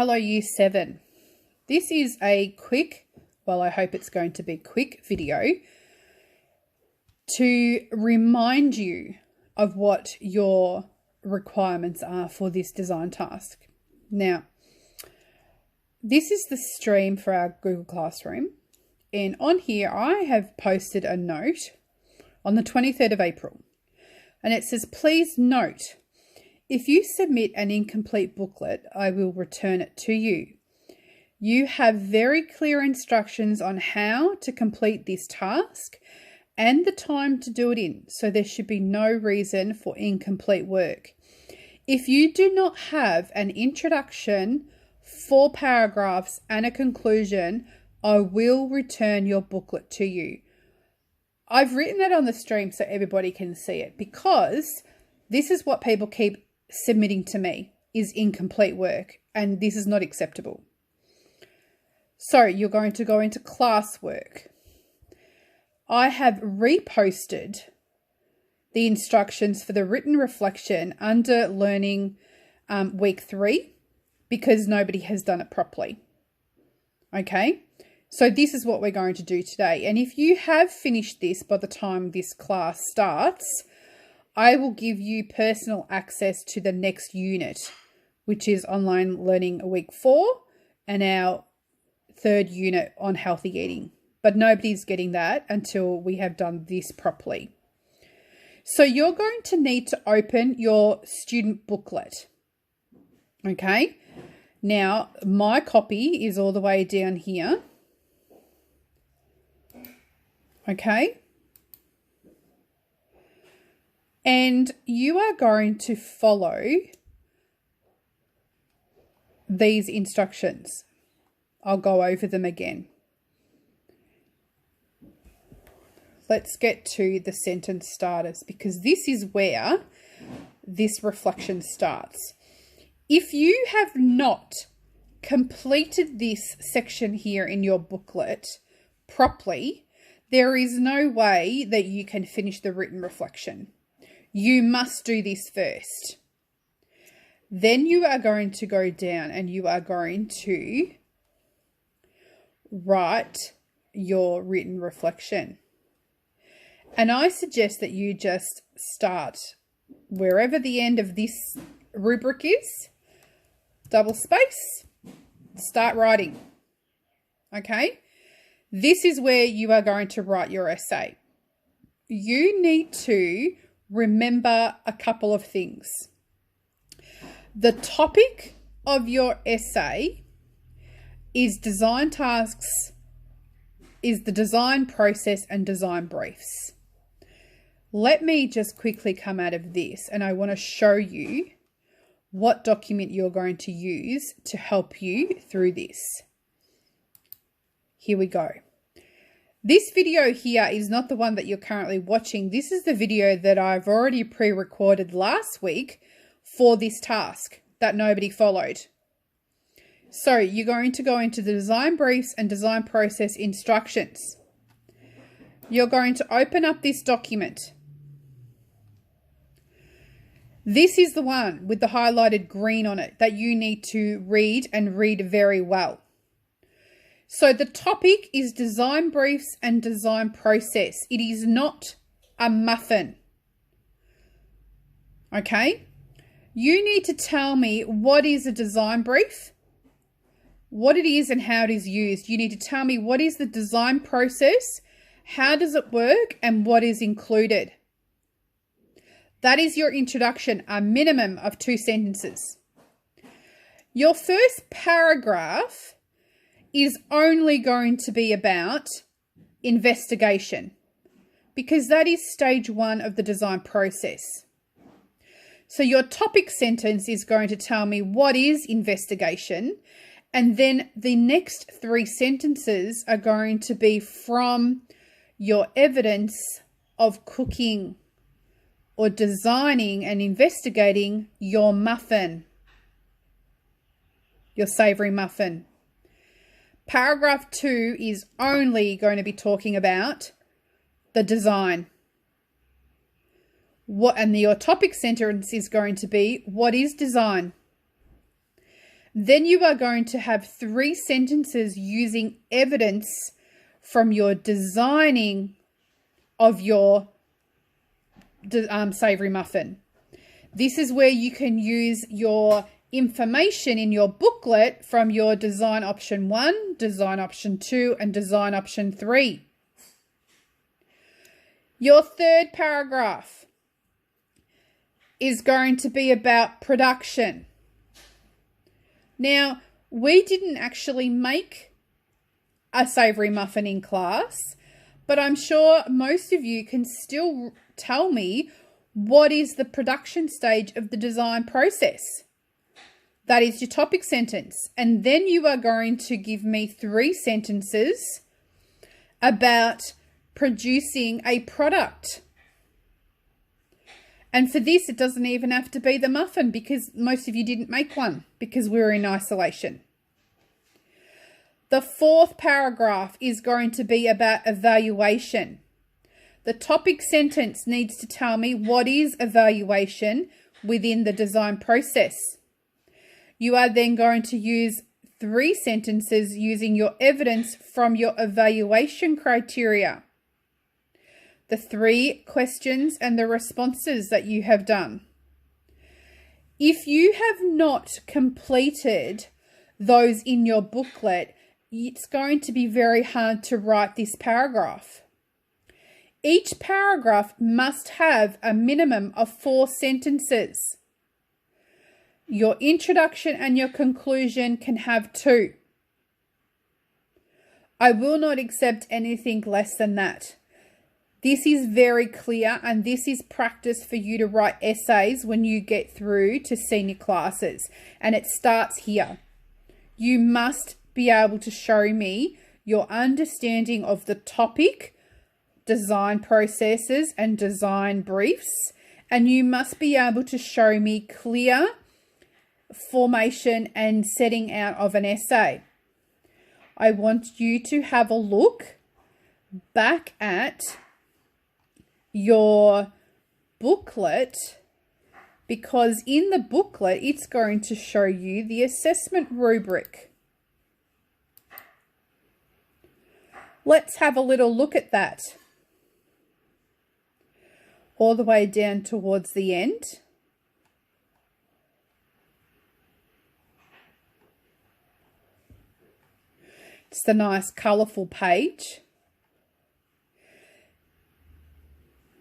Hello Year 7. This is a quick, well, I hope it's going to be quick video to remind you of what your requirements are for this design task. Now, this is the stream for our Google Classroom, and on here I have posted a note on the 23rd of April, and it says, please note, if you submit an incomplete booklet, I will return it to you. You have very clear instructions on how to complete this task and the time to do it in, so there should be no reason for incomplete work. If you do not have an introduction, 4 paragraphs and a conclusion, I will return your booklet to you. I've written that on the stream so everybody can see it, because this is what people keep submitting to me, is incomplete work, and this is not acceptable. So you're going to go into Classwork. I have reposted the instructions for the written reflection under Learning Week 3 because nobody has done it properly. Okay, so this is what we're going to do today. And if you have finished this by the time this class starts, I will give you personal access to the next unit, which is Online Learning Week 4 and our 3rd unit on healthy eating. But nobody's getting that until we have done this properly. So you're going to need to open your student booklet. Okay. Now, my copy is all the way down here. Okay. And you are going to follow these instructions. I'll go over them again. Let's get to the sentence starters, because this is where this reflection starts. If you have not completed this section here in your booklet properly, there is no way that you can finish the written reflection. You must do this first. Then you are going to go down and you are going to write your written reflection. And I suggest that you just start wherever the end of this rubric is, double space, start writing. Okay? This is where you are going to write your essay. You need to remember a couple of things. The topic of your essay is design tasks, is the design process and design briefs. Let me just quickly come out of this, and I want to show you what document you're going to use to help you through this. Here we go. This video here is not the one that you're currently watching. This is the video that I've already pre-recorded last week for this task that nobody followed. So you're going to go into the design briefs and design process instructions. You're going to open up this document. This is the one with the highlighted green on it that you need to read, and read very well. So the topic is design briefs and design process. It is not a muffin. Okay? You need to tell me what is a design brief, what it is and how it is used. You need to tell me what is the design process, how does it work, and what is included. That is your introduction, a minimum of 2 sentences. Your first paragraph is only going to be about investigation, because that is stage 1 of the design process. So your topic sentence is going to tell me what is investigation, and then the next 3 sentences are going to be from your evidence of cooking or designing and investigating your muffin, your savoury muffin. Paragraph 2 is only going to be talking about the design. Your topic sentence is going to be, what is design? Then you are going to have 3 sentences using evidence from your designing of your savoury muffin. This is where you can use your information in your booklet from your design option 1, design option 2, and design option 3. Your third paragraph is going to be about production. Now, we didn't actually make a savoury muffin in class, but I'm sure most of you can still tell me what is the production stage of the design process. That is your topic sentence. And then you are going to give me 3 sentences about producing a product. And for this, it doesn't even have to be the muffin because most of you didn't make one because we were in isolation. The 4th paragraph is going to be about evaluation. The topic sentence needs to tell me what is evaluation within the design process. You are then going to use 3 sentences using your evidence from your evaluation criteria. The 3 questions and the responses that you have done. If you have not completed those in your booklet, it's going to be very hard to write this paragraph. Each paragraph must have a minimum of 4 sentences. Your introduction and your conclusion can have 2. I will not accept anything less than that. This is very clear, and this is practice for you to write essays when you get through to senior classes. And it starts here. You must be able to show me your understanding of the topic, design processes, and design briefs. And you must be able to show me clear formation and setting out of an essay. I want you to have a look back at your booklet, because in the booklet it's going to show you the assessment rubric. Let's have a little look at that. All the way down towards the end. It's the nice colourful page.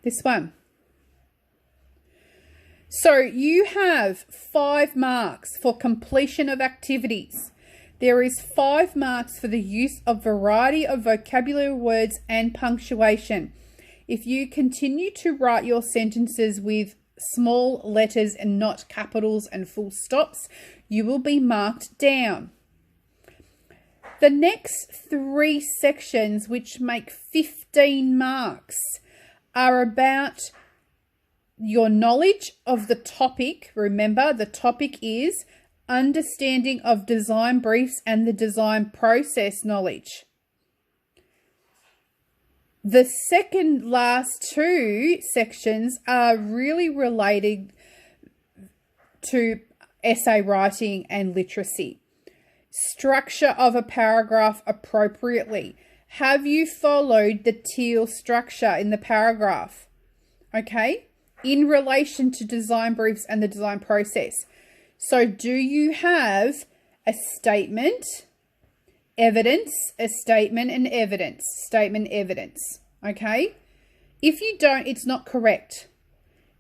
This one. So you have 5 marks for completion of activities. There is 5 marks for the use of variety of vocabulary words and punctuation. If you continue to write your sentences with small letters and not capitals and full stops, you will be marked down. The next 3 sections, which make 15 marks, are about your knowledge of the topic. Remember, the topic is understanding of design briefs and the design process knowledge. The second last 2 sections are really related to essay writing and literacy. Structure of a paragraph appropriately. Have you followed the teal structure in the paragraph? Okay, in relation to design briefs and the design process. So do you have a statement, evidence, a statement, and evidence, statement, evidence? Okay, if you don't, it's not correct.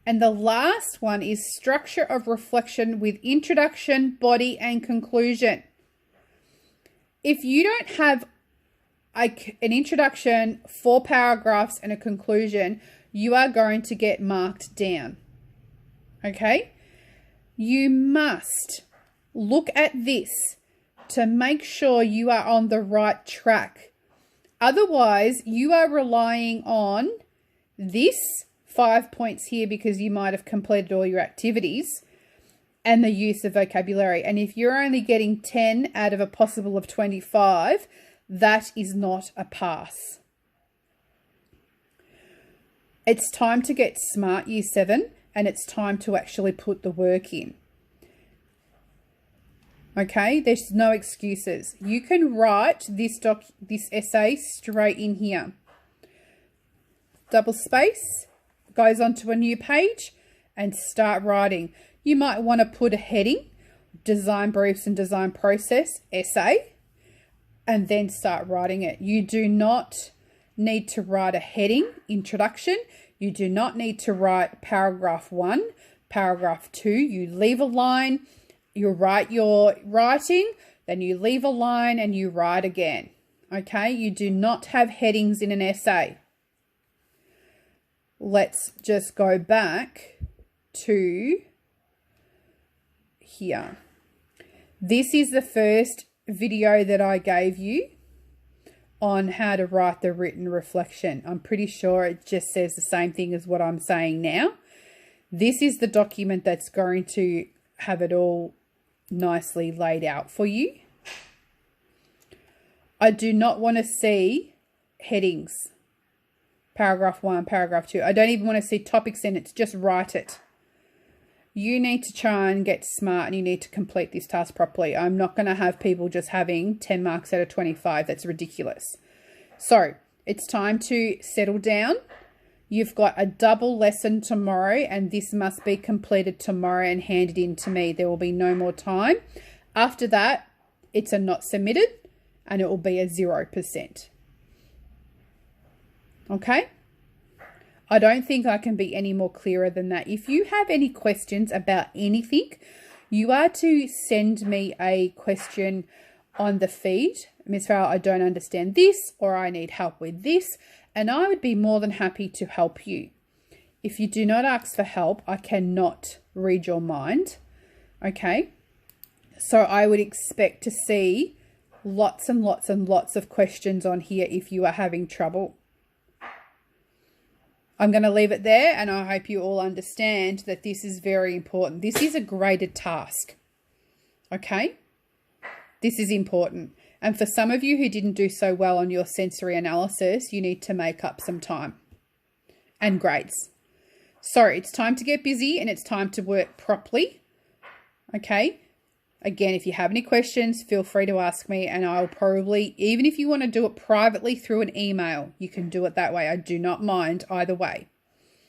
And the last one is structure of reflection with introduction, body, and conclusion. If you don't have an introduction, 4 paragraphs, and a conclusion, you are going to get marked down. Okay? You must look at this to make sure you are on the right track. Otherwise, you are relying on this 5 points here because you might have completed all your activities and the use of vocabulary. And if you're only getting 10 out of a possible of 25, that is not a pass. It's time to get smart, Year 7, and it's time to actually put the work in. Okay, there's no excuses. You can write this essay straight in here. Double space, goes onto a new page and start writing. You might want to put a heading, design briefs and design process essay, and then start writing it. You do not need to write a heading, introduction. You do not need to write paragraph 1, paragraph 2. You leave a line, you write your writing, then you leave a line and you write again. Okay, you do not have headings in an essay. Let's just go back to here. This is the first video that I gave you on how to write the written reflection. I'm pretty sure it just says the same thing as what I'm saying now. This is the document that's going to have it all nicely laid out for you. I do not want to see headings. Paragraph 1, paragraph 2. I don't even want to see topic sentence. Just write it. You need to try and get smart and you need to complete this task properly. I'm not going to have people just having 10 marks out of 25. That's ridiculous. So it's time to settle down. You've got a double lesson tomorrow and this must be completed tomorrow and handed in to me. There will be no more time. After that, it's a not submitted and it will be a 0%. Okay? I don't think I can be any more clearer than that. If you have any questions about anything, you are to send me a question on the feed. Ms. Farrell, I don't understand this, or I need help with this, and I would be more than happy to help you. If you do not ask for help, I cannot read your mind. Okay? So I would expect to see lots and lots and lots of questions on here if you are having trouble. I'm going to leave it there and I hope you all understand that this is very important. This is a graded task. Okay? This is important. And for some of you who didn't do so well on your sensory analysis, you need to make up some time and grades. So it's time to get busy and it's time to work properly. Okay? Again, if you have any questions, feel free to ask me and I'll probably, even if you want to do it privately through an email, you can do it that way. I do not mind either way.